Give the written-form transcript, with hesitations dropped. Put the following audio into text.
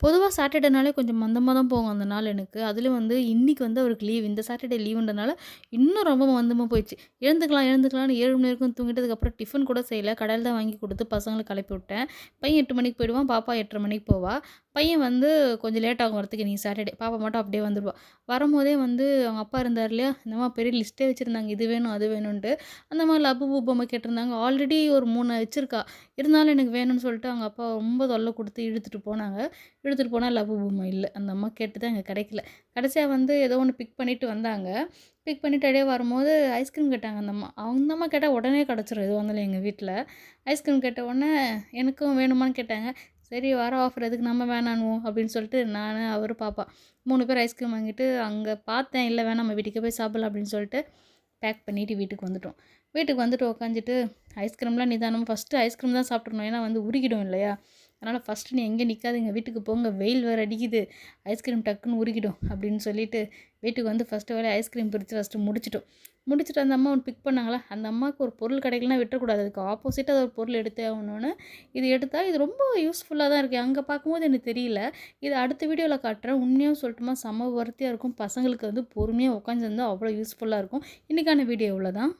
பொதுவா சாட்டர்டேனாலே கொஞ்சம் மந்தமா தான் போகும் அந்த நாள் எனக்கு. அதிலும் வந்து இன்னைக்கு வந்து அவருக்கு லீவ். இந்த சாட்டர்டே லீவுன்றனால இன்னும் ரொம்ப மந்தமா போயிடுச்சு. எழுந்துக்கலாம் எழுந்துக்கலாம்னு 7 மணி வரைக்கும் தூங்கிட்டதுக்கப்புறம் டிஃபன் கூட செய்யல. கடையில தான் வாங்கி குடுத்து பசங்களுக்கு கிளப்பி விட்டேன். பையன் 8 மணிக்கு போயிடுவான். பாப்பா 8:30 மணிக்கு போவா. பையன் வந்து கொஞ்சம் லேட் ஆகும் வரதுக்கு இன்னைக்கு சாட்டர்டே. பாப்பா மட்டும் அப்படியே வந்துருவா. வரும்போதே வந்து அவங்க அப்பா இருந்தார் இல்லையா, இந்த மாரி பெரிய லிஸ்ட்டே வச்சிருந்தாங்க. இது வேணும், அது வேணுன்ட்டு. அந்த மாரி லபுபு பொம்மை கேட்டிருந்தாங்க. ஆல்ரெடி ஒரு 3 வச்சிருக்கா. இருந்தாலும் எனக்கு வேணும்னு சொல்லிட்டு அவங்க அப்பா ரொம்ப தொல்ல குடுத்து இழுத்துட்டு போனாங்க. எடுத்துட்டு போனா லவ்வு பொம்மை இல்ல. அந்த அம்மா கேட்டது அங்க கிடைக்கல. கடைசியா வந்து ஏதோ ஒண்ணு பிக் பண்ணிட்டு வந்தாங்க. பிக் பண்ணிட்டு அப்படியே வரும்போது ஐஸ்கிரீம் கேட்டாங்க அந்த அம்மா. அந்த அம்மா கேட்டா உடனே கிடைச்சிரும் எதுவா இருந்தாலும் எங்க வீட்ல. ஐஸ்கிரீம் கேட்ட உடனே எனக்கும் வேணுமான்னு கேட்டாங்க. சரி வர ஆஃபர் எதுக்கு நம்ம வேணான்னுவோம் அப்படின்னு சொல்லிட்டு நானு, அவரு, பாப்பா 3 பேர் ஐஸ்கிரீம் வாங்கிட்டு அங்க பார்த்தேன். இல்ல வேணாம் நம்ம வீட்டுக்கே போய் சாப்பிடலாம் அப்படின்னு சொல்லிட்டு பேக் பண்ணிட்டு வீட்டுக்கு வந்துட்டோம். வீட்டுக்கு வந்துட்டு உக்காந்துட்டு ஐஸ்கிரீம்லாம் நிதானமா ஃபர்ஸ்ட்டு ஐஸ்கிரீம் தான் சாப்பிட்றணும். ஏன்னா வந்து உருகிடும் இல்லையா? அதனால் ஃபஸ்ட்டு நீ எங்கேயும் நிற்காதீங்க வீட்டுக்கு போங்க வெயில் வேறு அடிக்குது ஐஸ்கிரீம் டக்குன்னு உருகிடும் அப்படின்னு சொல்லிட்டு வீட்டுக்கு வந்து ஃபஸ்ட்டு வேலையை ஐஸ்கிரீம் பிரித்து ஃபஸ்ட்டு முடிச்சுட்டு அந்த அம்மா ஒன்று பிக் பண்ணாங்களா அந்த அம்மாவுக்கு ஒரு பொருள் கிடைக்கலனா விட்டுறக்கூடாது அதுக்கு ஆப்போசிட்டாக அதை ஒரு பொருள் எடுத்தே ஆகணும்னு இது எடுத்தால் இது ரொம்ப யூஸ்ஃபுல்லாக தான் இருக்குது அங்கே பார்க்கும்போது எனக்கு தெரியல இது அடுத்த வீடியோவில் காட்டுறேன் உண்மையாக சொல்லட்டுமா செம வர்த்தியாக இருக்கும் பசங்களுக்கு வந்து பொறுமையாக உட்காந்துருந்தா அவ்வளோ யூஸ்ஃபுல்லாக இருக்கும் இன்றைக்கான வீடியோ இவ்வளோ தான்